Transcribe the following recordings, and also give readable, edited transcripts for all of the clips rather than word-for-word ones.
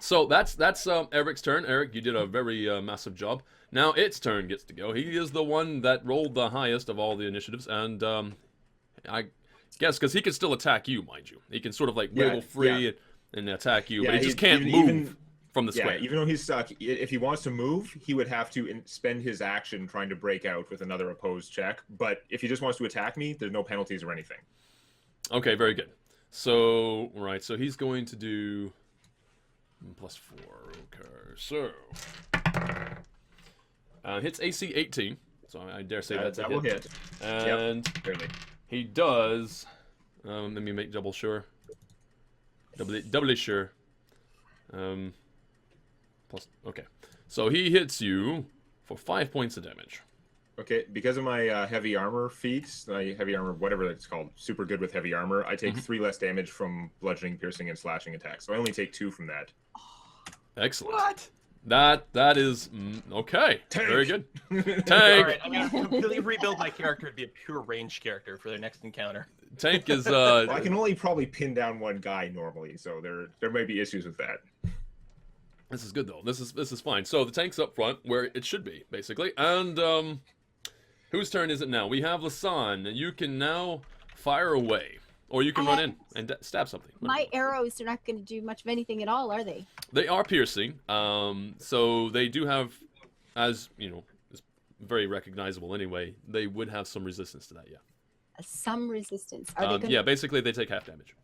So that's Eric's turn. Eric, you did a very massive job. Now its turn gets to go. He is the one that rolled the highest of all the initiatives, and I guess because he can still attack you, mind you. He can sort of like wiggle free and attack you, but he just can't move from the square. Yeah, even though he's stuck, if he wants to move, he would have to spend his action trying to break out with another opposed check. But if he just wants to attack me, there's no penalties or anything. Okay, very good. So, right, so he's going to do +4. Okay, so hits AC 18. So I dare say that's that a will hit. hit. And Clearly. he does. Let me make double sure. Doubly sure. Okay. So he hits you for 5 points of damage. Okay, because of my heavy armor feats, heavy armor, whatever it's called, super good with heavy armor, I take 3 less damage from bludgeoning, piercing, and slashing attacks. So I only take 2 from that. Excellent. What? That is okay. Tank. Very good. Tank. All right, I'm gonna completely rebuild my character to be a pure ranged character for their next encounter. Tank is Well, I can only probably pin down one guy normally, so there may be issues with that. This is good though. This is fine. So the tank's up front where it should be, basically. And whose turn is it now? We have Lasan. You can now fire away. Or you can run in and stab something. My arrows are not going to do much of anything at all, are they? They are piercing. So they do have, as you know, it's very recognizable anyway, they would have some resistance to that, yeah. Some resistance. Are they gonna... Yeah, basically they take half damage.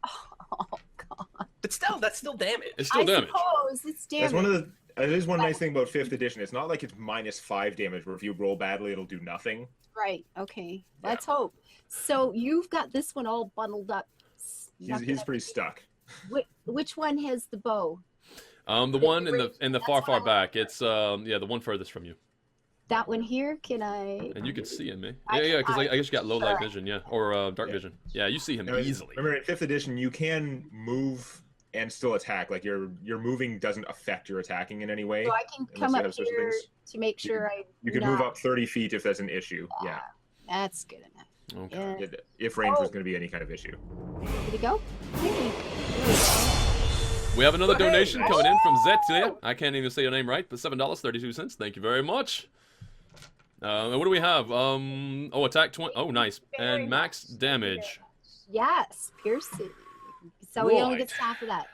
Oh, God. But still, that's still damage. It's still damage. I suppose it's damage. That's one of the. It is one nice thing about 5th edition. It's not like it's -5 damage, where if you roll badly, it'll do nothing. Right. Okay. Let's hope. So you've got this one all bundled up. He's pretty stuck. Which one has the bow? The one in the far back. It's yeah, the one furthest from you. That one here. Can I? And you can see him, eh? Yeah, because I guess you got low light vision, yeah, or dark vision. Yeah, you see him easily. Remember, in 5th edition, you can move and still attack. Like your moving doesn't affect your attacking in any way. So I can come up here to make sure you can move up 30 feet if that's an issue. Yeah. That's good enough. Okay. If range was going to be any kind of issue. Did it go? We have another donation coming in from Zetia. I can't even say your name right, but $7.32. Thank you very much. What do we have? Oh, attack 20. Oh, nice. And max damage. Yes, piercing. So he only gets half of that.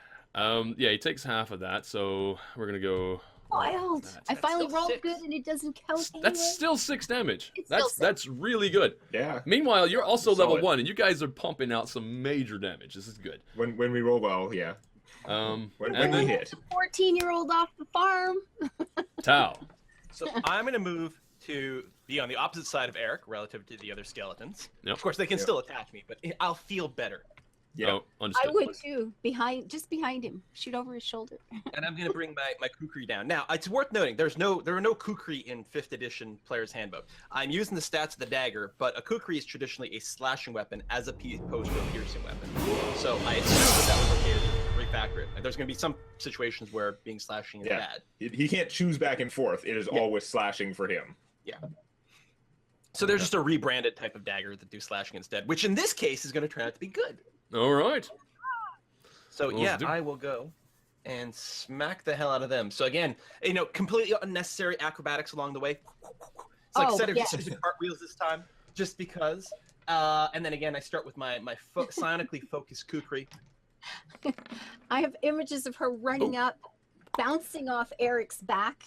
Yeah, he takes half of that, so we're gonna go. Wild! I finally rolled good, and it doesn't count. That's still 6 damage. That's that's really good. Yeah. Meanwhile, you're also level 1, and you guys are pumping out some major damage. This is good. When we roll well, yeah. When we hit. 14-year-old off the farm. Tau. So I'm gonna move to be on the opposite side of Eric relative to the other skeletons. Yep. Of course, they can still attack me, but I'll feel better. Yeah. Oh, understood. I would too. Just behind him. Shoot over his shoulder. And I'm going to bring my kukri down. Now, it's worth noting, there are no kukri in 5th edition Player's Handbook. I'm using the stats of the dagger, but a kukri is traditionally a slashing weapon as opposed to a piercing weapon. So I assume that was okay to refactor it. And there's going to be some situations where being slashing is bad. He can't choose back and forth. It is always slashing for him. Yeah. So there's just a rebranded type of dagger that do slashing instead, which in this case is going to turn out to be good. All right. So I will go and smack the hell out of them. So again, completely unnecessary acrobatics along the way. So instead of just using cartwheels this time, just because. And then again, I start with my psionically focused kukri. I have images of her running up, bouncing off Eric's back.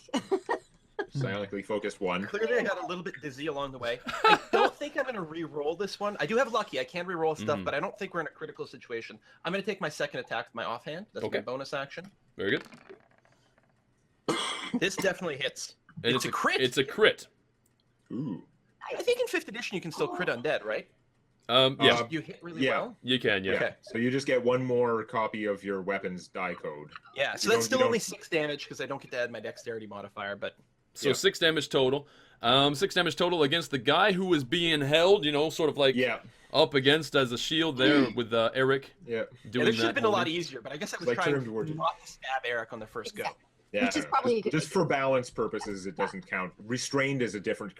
Psionically focused one. Clearly, I got a little bit dizzy along the way. I don't think I'm going to re-roll this one. I do have lucky. I can re-roll stuff, but I don't think we're in a critical situation. I'm going to take my second attack with my offhand. That's my bonus action. Very good. This definitely hits. And it's a crit. It's a crit. Ooh. I think in 5th edition you can still crit undead, right? Yeah. You hit really well? You can, yeah. Okay. So you just get one more copy of your weapon's die code. Yeah, so that's still only 6 damage because I don't get to add my dexterity modifier, but... So 6 damage total. 6 damage total against the guy who was being held, sort of like up against as a shield there with Eric. Yeah. Doing this should have been a lot easier, but I guess I was trying to not stab Eric on the first go. Yeah. Which is probably just for balance purposes, it doesn't count. Restrained is a different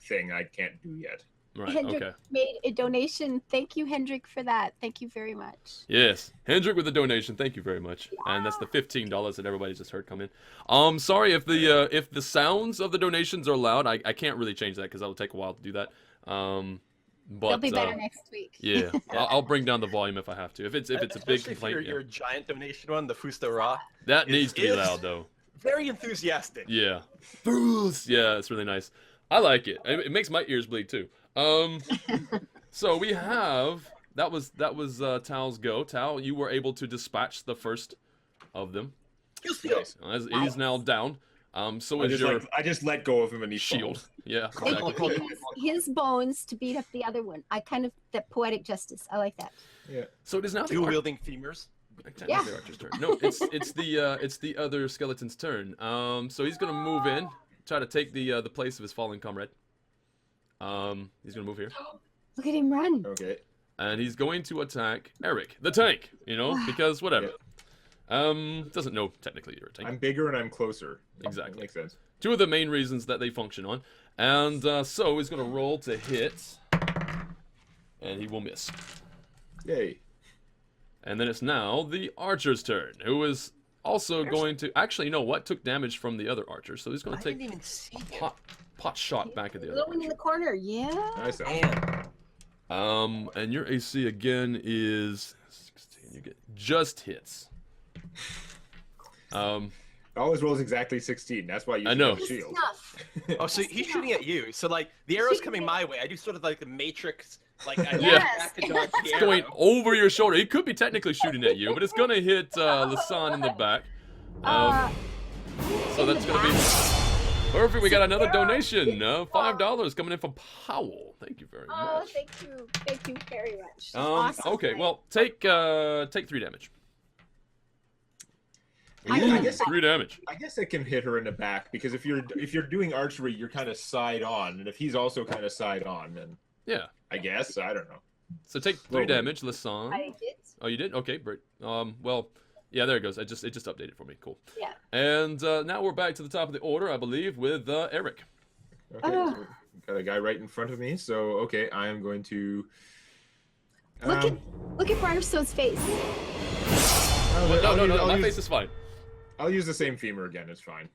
thing I can't do yet. Right. Hendrik Okay. made a donation. Thank you, Hendrik, for that. Thank you very much. Yes, Hendrik with the donation. Thank you very much. And that's the $15 that everybody just heard come in. Sorry if the sounds of the donations are loud. I can't really change that because that'll take a while to do that. But They'll be better next week. yeah, I'll bring down the volume if I have to. If it's a big Especially complaint, for your giant donation one, the Fusto Raw. that needs to be is- loud though. Very enthusiastic. Yeah, yeah, it's really nice. I like it. It makes my ears bleed too. So we have that was Tal's go. Tal, you were able to dispatch the first of them. Nice. He's now down. So I is just, your I just let go of him and he shield. falls. Yeah, It exactly. takes his bones to beat up the other one. I kind of that poetic justice. I like that. Yeah. So it is now the Dual wielding femurs. Yeah. the archer's turn. No, it's the other skeleton's turn. So he's gonna move in, try to take the place of his fallen comrade. He's gonna move here, Look at him run. Okay. and he's going to attack Eric, the tank. You know, because whatever. Doesn't know technically you're a tank. I'm bigger and I'm closer. Exactly. That makes sense. Two of the main reasons that they function on. And so he's going to roll to hit. And he will miss. Yay. And then it's now the archer's turn, who is also going to... Actually, you know what? Took damage from the other archer, so he's going I to didn't take even see him. pot shot back at the other Little one in archer. the corner. Yeah. Nice. Man. And your AC again is 16. You get just hits. All his rolls exactly 16. That's why you I know. have a shield. Stuff. Oh, so he's shooting at you. So like the arrow's coming my way. I do sort of like the Matrix. Like I Yeah. back to dodge the It's arrow. going over your shoulder. He could be technically shooting at you, but it's going to hit Lisanne in the back. So that's going to be perfect. We got another donation. $5 coming in from Powell. Thank you very Oh, much. thank you. Thank you very much. Awesome. Okay, well, take 3 damage. I guess 3 damage. I guess it can hit her in the back because if you're doing archery, you're kind of side on, and if he's also kind of side on, then Yeah. I guess I don't know. So take 3 damage, Lisanne. I did. Oh, you did? Okay, great. Well, yeah, there it goes. It just updated for me. Cool. Yeah. And now we're back to the top of the order, I believe, with Eric. Okay, so got a guy right in front of me. So okay, I am going to. Look at Briarstone's face. No, my face is fine. I'll use the same femur again. It's fine.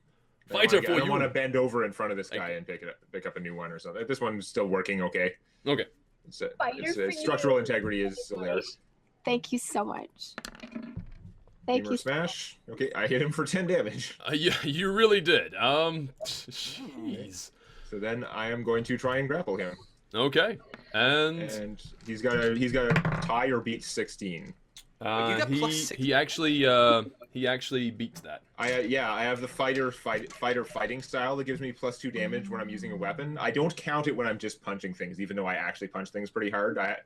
Fighter I for don't you. want to bend over in front of this Thank guy you. and pick up a new one or something. This one's still working okay. Okay. Fighter for Structural you. integrity is still there. Thank you so much. Thank Femur you. smash. Okay, I hit him for 10 damage. Yeah, you really did. Jeez. So then I am going to try and grapple him. Okay. And And he's got to tie or beat 16. You got plus he actually beats that. I have the fighter fighting style that gives me +2 damage when I'm using a weapon. I don't count it when I'm just punching things, even though I actually punch things pretty hard. I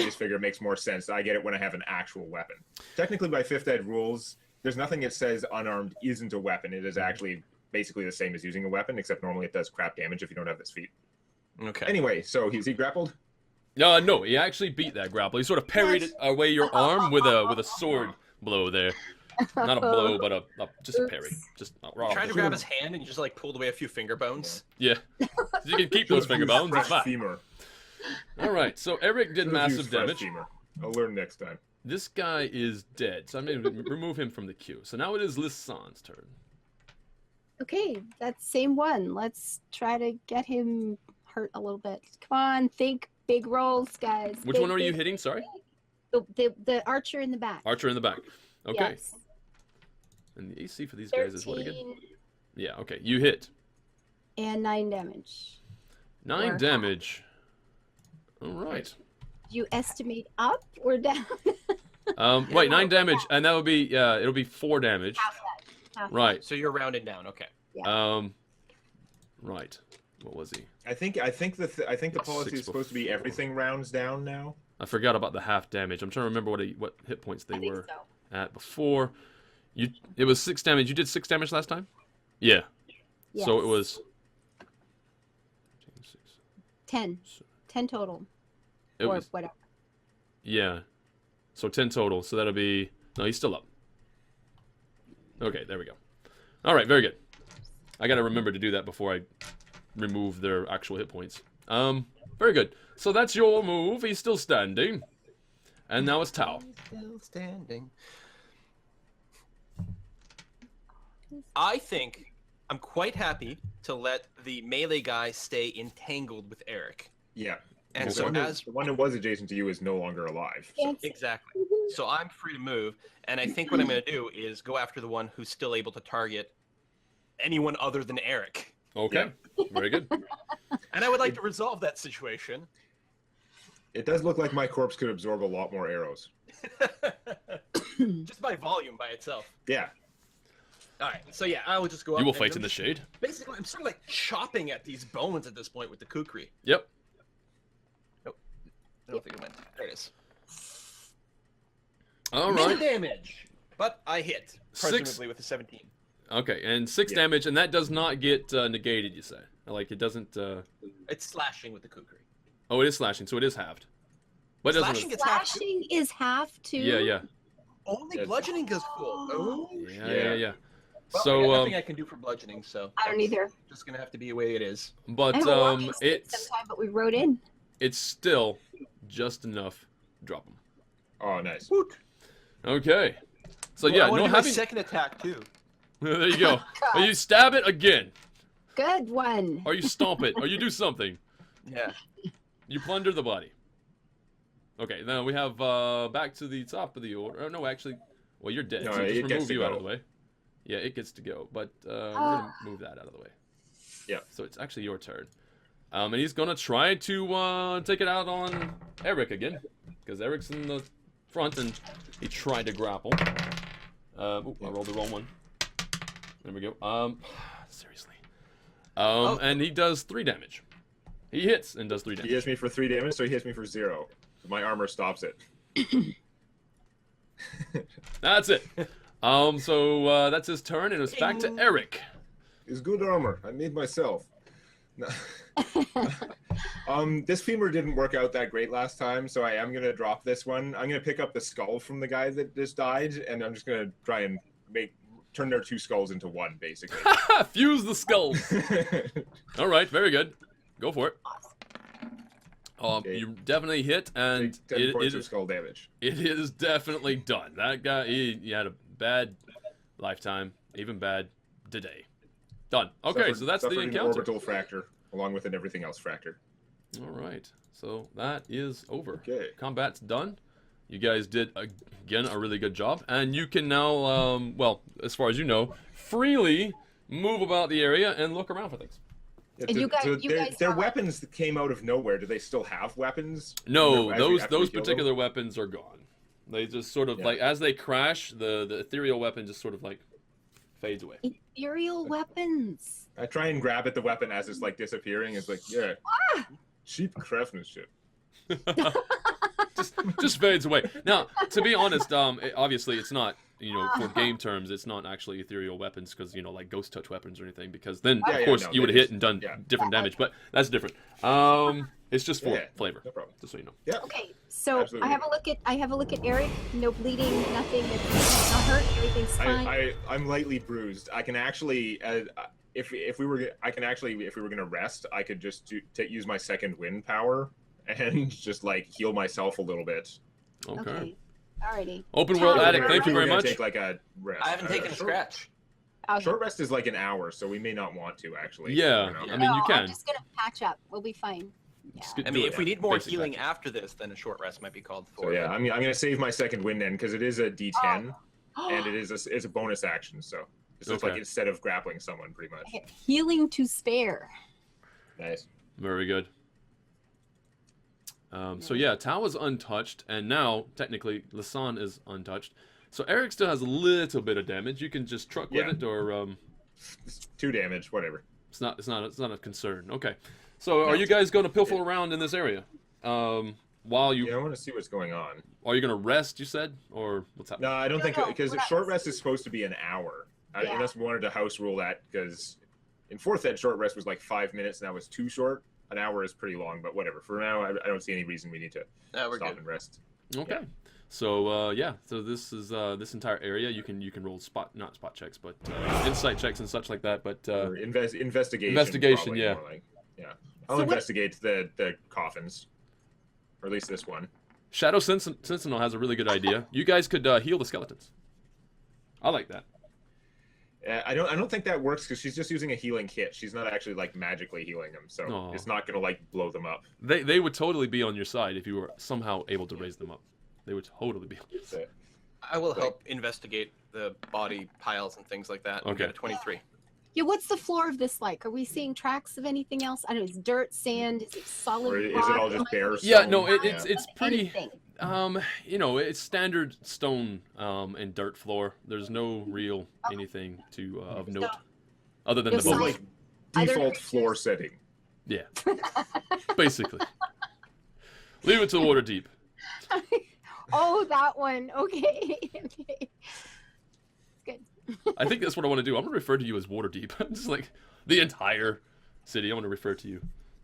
just figure it makes more sense. I get it when I have an actual weapon. Technically, by 5th ed rules, there's nothing that says unarmed isn't a weapon. It is actually basically the same as using a weapon, except normally it does crap damage if you don't have this feat. Okay. Anyway, so is he grappled? No, he actually beat that grapple. He sort of parried it away your arm with a sword blow there. Not a blow, but just a parry. Just Trying to grab his hand and you just like pulled away a few finger bones. Yeah. You can keep those finger bones. It's Fresh fine. femur. All right. So Eric did Should've massive used fresh damage. femur. I'll learn next time. This guy is dead, so I'm going to remove him from the queue. So now it is Lisanne's turn. Okay, that same one. Let's try to get him hurt a little bit. Come on, think big rolls, guys. Which Big, one are you big- hitting? Sorry. The archer in the back. Archer in the back. Okay. Yes. And the AC for these guys is what again? 13 Yeah, okay. You hit. and 9 damage. 9 Or- damage. All right. Do you estimate up or down? Wait, 9 damage, and that would be, it'll be 4 damage. Half that. Half Right. So you're rounded down. Okay. Right. What was he? I think the policy 6 is supposed to be everything rounds down now. I forgot about the half damage. I'm trying to remember what hit points they I think were so. at before. It was 6 damage. You did 6 damage last time? Yeah. So it Yes. was 10. 10 total. it or was whatever. yeah. So 10 total. So that'll be no, he's still up. Okay, there we go. All right, very good. I got to remember to do that before I remove their actual hit points. Very good. So that's your move. He's still standing. And now it's Tao. Still standing. I think I'm quite happy to let the melee guy stay entangled with Eric. Yeah. And the so one that- as the one that was adjacent to you is no longer alive. So. Fancy. exactly. So I'm free to move, and I think what I'm going to do is go after the one who's still able to target anyone other than Eric. Okay. Very good. And I would like to resolve that situation. It does look like my corpse could absorb a lot more arrows. Just by volume by itself. Yeah. All right. So yeah, I will just go up. You will and fight I'm in the just- shade. Basically, I'm sort of like chopping at these bones at this point with the kukri. Yep. I don't think it went. There it is. All Mini right. damage, but I hit Six- presumably with a 17. Okay, and 6 Yeah. damage, and that does not get negated, you say? Like, it doesn't... It's slashing with the kukri. Oh, it is slashing, so it is halved. But it Slashing doesn't... gets half. Slashing is half too. Yeah, yeah. Only Yes. bludgeoning goes full. Oh, Yeah. Well, So, I got nothing I can do for bludgeoning, so I don't that's either. just gonna have to be the way it is. but I have a walking stick it's sometime, but we rode in. still just enough to drop him. Oh, nice. Woot. Okay. So Well, yeah, I wanna no do my having... second attack too. There you go. God. Or you stab it again. Good one. Or you stomp it. Or you do something. Yeah. You plunder the body. Okay, now we have back to the top of the order. Oh, no, actually, well, you're dead. No, so it just gets remove to you out of go. the way. Yeah, it gets to go, but we're gonna move that out of the way. Yeah. So it's actually your turn. And he's gonna try to take it out on Eric again, because Eric's in the front and he tried to grapple. Ooh, I rolled the wrong one. There we go. Seriously. And he does 3 damage. He hits and does 3 He damage. hits me for 3 damage, so he hits me for 0. My armor stops it. That's it. So that's his turn, and it's back to Eric. It's good armor. I made myself. No. This femur didn't work out that great last time, so I am gonna drop this one. I'm gonna pick up the skull from the guy that just died, and I'm just gonna try and turn their 2 skulls into 1, basically. Fuse the skulls. All right, very good. Go for it. Okay. You definitely hit, and 10 points of skull damage. it is definitely done. That guy, he had a bad lifetime, even bad today. Done. Okay, so that's the Suffered an encounter. orbital fracture, along with an everything else fracture. All right, so that is over. Okay. Combat's done. You guys did, again, a really good job. And you can now, well, as far as you know, freely move about the area and look around for things. Yeah, And you guys their have- weapons that came out of nowhere. Do they still have weapons? No, After we those kill them? particular weapons are gone. They just sort of, Yeah. like, as they crash, the ethereal weapon just sort of, like, fades away. Ethereal weapons. I try and grab at the weapon as it's like disappearing. It's like, yeah, Ah! cheap craftsmanship. just fades away. Now, to be honest, obviously it's not, for game terms, it's not actually ethereal weapons because, like ghost touch weapons or anything, because then, Yeah, of yeah, course, no, you would have they hit and done yeah. different damage, but that's different. It's just for Yeah, flavor, no problem. just so you know. Yeah. Okay, so Absolutely. I have a look at Eric. No bleeding, nothing. It's not hurt. Everything's fine. I'm lightly bruised. I can actually, if we were gonna rest, I could just use my second wind power and just like heal myself a little bit. Okay. Alrighty. Open world Time. addict, thank you We're very gonna much. Take like a rest. I haven't taken a scratch. Okay. Short rest is like an hour, so we may not want to actually. Yeah, I don't know. I mean, you No, can. I'm just gonna patch up. We'll be fine. Yeah. Just get- I do mean, it. if we need more Basic healing back. after this, then a short rest might be called for. So yeah, I'm gonna save my second wind end because it is a D10 Oh. and it's a bonus action, so it's just Okay. like instead of grappling someone, pretty much. Healing to spare. Nice. Very good. So yeah, Tao is untouched, and now technically Lasan is untouched. So Eric still has a little bit of damage. You can just truck Yeah. with it, or It's 2 damage, whatever. it's not a concern. Okay. So No, are you guys going to pilfer around in this area? While you Yeah, I want to see what's going on. are you going to rest? You said, or what's happening? No, I don't No, think no, because we're the not- short rest is supposed to be an hour. Yeah. Unless we wanted to house rule that, because in 4th ed, short rest was like 5 minutes, and that was too short. An hour is pretty long, but whatever. For now, I don't see any reason we need to No, we're stop good. and rest. Okay. So yeah, so this is this entire area. You can roll not spot checks, but insight checks and such like that. But Or investigation. investigation, probably yeah. more like. Yeah. I'll So what- investigate the coffins, or at least this one. Shadow Sentinel has a really good idea. You guys could heal the skeletons. I like that. I don't think that works because she's just using a healing kit. She's not actually like magically healing them, so Aw. it's not gonna like blow them up. They would totally be on your side if you were somehow able to raise them up. They would totally be on your side. So, I will help investigate the body piles and things like that. Okay. Get a 23. Yeah, what's the floor of this like? Are we seeing tracks of anything else? I don't know. Is dirt, sand? Is it solid or is rock? it all just bare Yeah, stone? no, Yeah. it's pretty. Anything. You know, it's standard stone and dirt floor. There's no real anything to of note other than No the This is bones. like Other default creatures? floor setting. Yeah, basically. Leave it to water deep. Oh, that one. Okay. Okay. Good. I think that's what I want to do. I'm gonna refer to you as water deep. Just like the entire city. I want to refer to you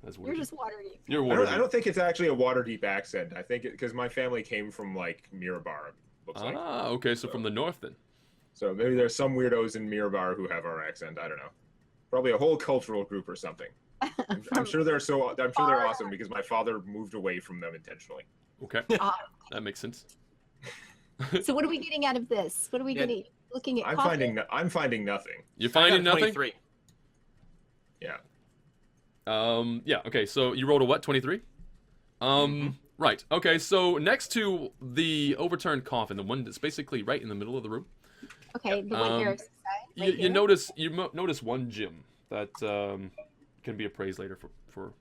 as water You're deep. just water deep. You're I water don't, deep. I don't think it's actually a Waterdeep accent. I think because my family came from like Mirabar. Looks like. Ah, okay. So from the north then. So maybe there's some weirdos in Mirabar who have our accent. I don't know. Probably a whole cultural group or something. I'm sure they're far awesome because my father moved away from them intentionally. Okay, Ah. that makes sense. So what are we getting out of this? What are we Yeah. getting? Looking at I'm coffee? finding nothing. You're I got finding a nothing. 23. Yeah. Yeah. Okay. So you rolled a what? 23. Right. Okay. So next to the overturned coffin, the one that's basically right in the middle of the room, Okay, the one here. Um, Side, you, right you here. notice one gem that can be appraised later for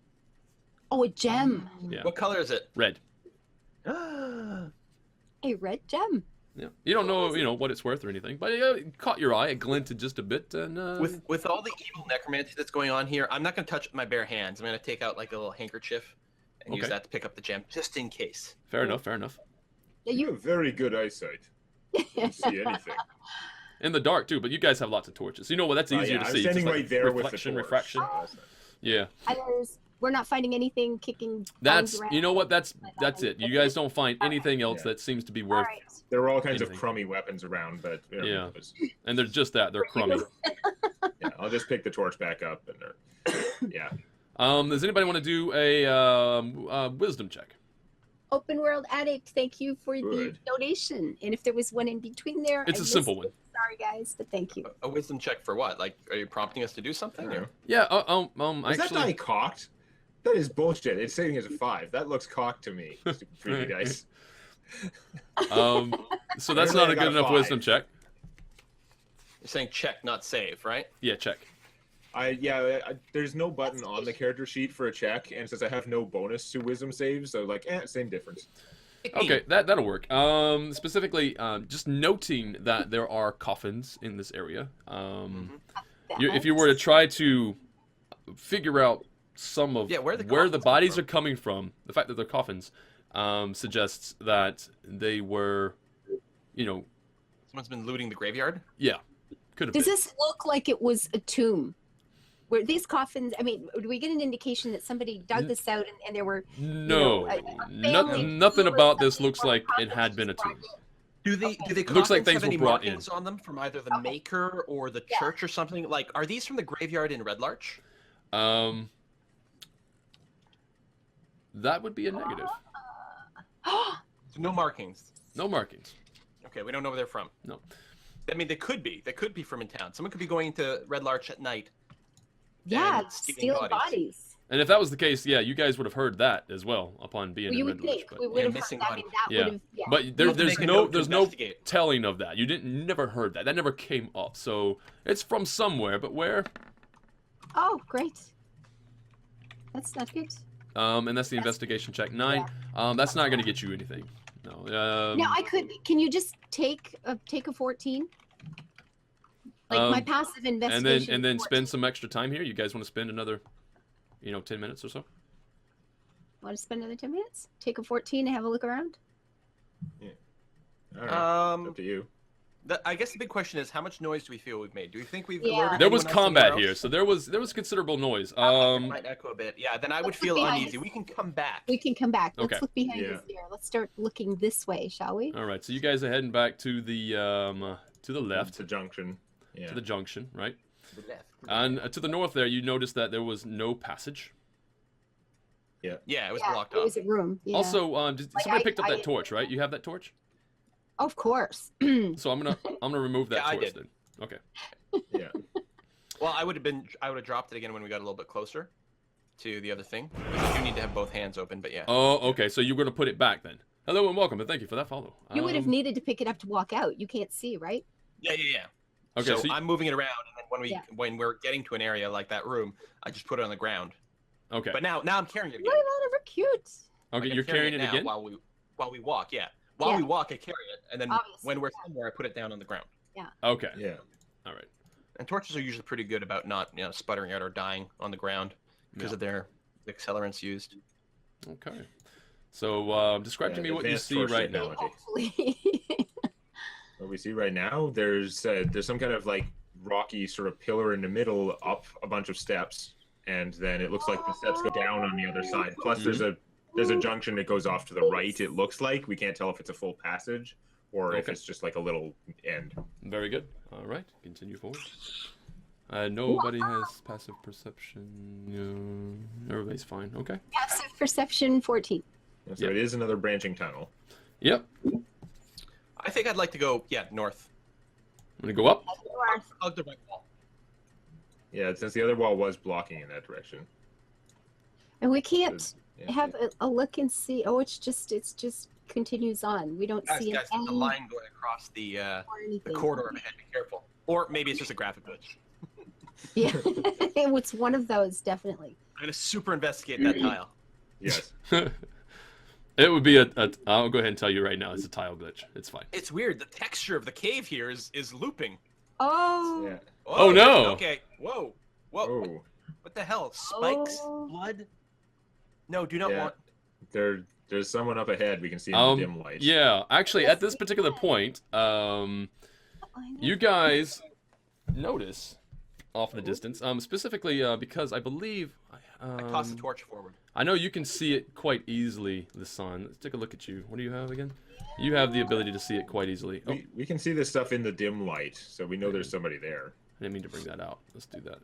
Oh, a gem. yeah What color is it? red. A red gem. Yeah. You don't know what it's worth or anything, but it caught your eye. It glinted just a bit, and With all the evil necromancy that's going on here, I'm not going to touch it with my bare hands. I'm going to take out like a little handkerchief and use Okay. that to pick up the gem, just in case. fair enough. Fair enough. Yeah, You you. have very good eyesight. You can see anything. In the dark too, but you guys have lots of torches. You know what? That's easier Yeah, to I'm see. standing Just like right there reflection, with the torch. refraction. So that's not- Yeah. We're not finding anything kicking. That's bones around. you know what? That's it. You guys don't find anything else Yeah. that seems to be All worth. right. There were all kinds Anything. of crummy weapons around, but Yeah. it was- And they're just that. They're crummy. yeah, I'll just pick the torch back up and yeah. Does anybody want to do a wisdom check? Open World Addict, thank you for the Good. donation. And if there was one in between there, It's I a simple missed one. it. Sorry, guys, but thank you. A wisdom check for what? Like, are you prompting us to do something? I don't Or? know. Yeah. Is that die Actually, cocked? That is bullshit. It's saying it's a 5. That looks cocked to me. Stupid freaky dice. so that's Apparently not I a got good a enough 5. wisdom check. You're saying check, not save, right? Yeah, check. There's no button on the character sheet for a check, and since I have no bonus to wisdom saves, so like, same difference. Okay, that'll work. Specifically, just noting that there are coffins in this area. If you were to try to figure out some of Yeah, where the the coffins bodies come are coming from, the fact that they're coffins suggests that they were, Someone's been looting the graveyard? yeah, could have Does been. this look like it was a tomb? Were these coffins? I mean, do we get an indication that somebody dug this out and there were? No, a family nothing tomb or about this something looks or like coffins it had been a just tomb. brought in? Do the Looks like coffins things have were any brought in. markings on them from either the Okay. maker or the Yeah. church or something? Like, are these from the graveyard in Red Larch? That would be a negative. So no markings. No markings. Okay, we don't know where they're from. No. I mean, they could be. They could be from in town. Someone could be going into Red Larch at night. Yeah, And stealing stealing bodies. bodies. And if that was the case, yeah, you guys would have heard that as well upon being Well, in you Red would Lodge. think But, we would have missing heard that. body. And that Yeah. would have. Yeah. but We'll there's have to make a no note to there's no investigate. telling of that. You never heard that. That never came up. So it's from somewhere, but where? Oh, great. That's not good. And that's the investigation check 9. That's not going to get you anything. No. Now I could. Can you just take a 14? Like my passive investigation. and then 14. spend some extra time here. You guys want to spend another, 10 minutes or so? Want to spend another 10 minutes? Take a 14 and have a look around. I don't know. It's Um, up to you. I guess the big question is, how much noise do we feel we've made? Do we think we've Yeah. alerted There was anyone else combat anywhere here, else? so there was considerable noise. Might echo a bit. Yeah, then I would Let's feel look behind uneasy. us. We can come back. We can come back. Let's Okay. look behind Yeah. us here. Let's start looking this way, shall we? All right, so you guys are heading back to the left, It's a junction. Yeah. to the junction, right? To the left. And to the north there, you notice that there was no passage. Yeah, it was Yeah, blocked it off. was a room. Yeah. Also, somebody I- picked up I- that torch, right? You have that torch? Of course. So I'm gonna remove that Yeah, I torch did. then. Okay. Yeah. Well, I would have dropped it again when we got a little bit closer to the other thing. You do need to have both hands open, but yeah. Oh, okay. So you're gonna put it back then. Hello and welcome, and thank you for that follow. You would have needed to pick it up to walk out. You can't see, right? Yeah. Okay, So so I'm moving it around, and then Yeah. when we're getting to an area like that room, I just put it on the ground. okay. But now I'm carrying it again. What about ever cute? Okay, Like, I'm you're carrying it now again. while we walk. Yeah. While Yeah. we walk, I carry it, and then Obviously, when we're yeah. somewhere, I put it down on the ground. Okay. Yeah. All right. And torches are usually pretty good about not sputtering out or dying on the ground because Yeah. of their accelerants used. Okay. So describe to Yeah, me what you advanced see torch right now. technology. Hopefully. What we see right now, there's some kind of like rocky sort of pillar in the middle, up a bunch of steps, and then it looks like the steps go down on the other side. Plus, there's a junction that goes off to the right. It looks like we can't tell if it's a full passage or if Okay. it's just like a little end. Very good. All right. Continue forward. Nobody has passive perception. No, everybody's fine. Okay. Passive perception 14. So Yep. it is another branching tunnel. Yep. I think I'd like to go north. I'm gonna go up. Hug the right wall. Yeah, since the other wall was blocking in that direction. And we can't So, yeah. have a look and see. Oh, it's just continues on. We don't Guys, see there's an a end line going across the or anything. corridor ahead. Be careful. Or maybe it's just a graphic glitch. Yeah, it's one of those definitely. I'm gonna super investigate that tile. Yes. It would be I'll go ahead and tell you right now. It's a tile glitch. It's fine. It's weird. The texture of the cave here is looping. Oh. Yeah. Oh, no. Okay. Whoa. Oh, What the hell? Spikes? Oh. Blood? No, do not Yeah. want. there's someone up ahead. We can see in the dim light. Yeah. Actually, at this particular point, I know. you guys notice off in the distance, specifically because I believe I toss the torch forward. I know you can see it quite easily, the sun. Let's take a look at you. What do you have again? You have the ability to see it quite easily. Oh, We can see this stuff in the dim light, so we know there's somebody there. I didn't mean to bring that out. Let's do that.